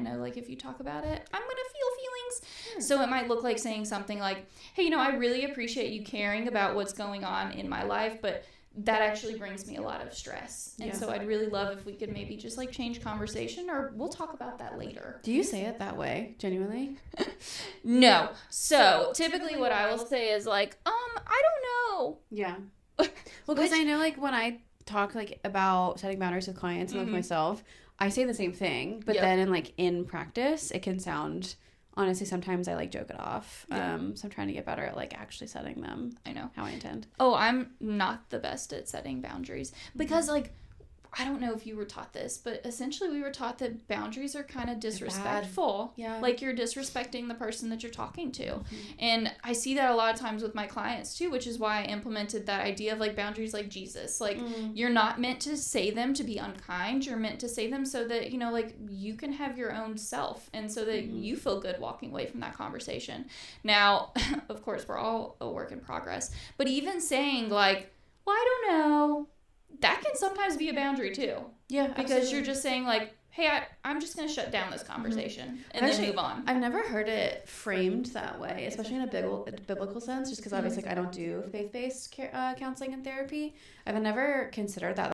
know, like, if you talk about it, I'm going to feel feelings. So it might look like saying something like, hey, you know, I really appreciate you caring about what's going on in my life, but that actually brings me a lot of stress. And so I'd really love if we could maybe just like change conversation, or we'll talk about that later. Do you say it that way? Genuinely? No. So typically what I will say is like, I don't know. Yeah. Well, because I know like when I talk like about setting boundaries with clients and with myself, I say the same thing, but then in practice, it can sound, honestly, sometimes I like joke it off. So I'm trying to get better at like actually setting them. I know how I intend. Oh, I'm not the best at setting boundaries because like, I don't know if you were taught this, but essentially we were taught that boundaries are kind of disrespectful. Yeah. Like you're disrespecting the person that you're talking to. And I see that a lot of times with my clients too, which is why I implemented that idea of like boundaries like Jesus. Like you're not meant to say them to be unkind. You're meant to say them so that, you know, like you can have your own self and so that you feel good walking away from that conversation. Now, of course, we're all a work in progress, but even saying like, well, I don't know, that can sometimes be a boundary too. Yeah, because absolutely. you're just saying like, hey, I'm just going to shut down this conversation and then move on. I've never heard it framed that way, especially in a biblical sense, just because obviously like, I don't do faith-based counseling and therapy. I've never considered that.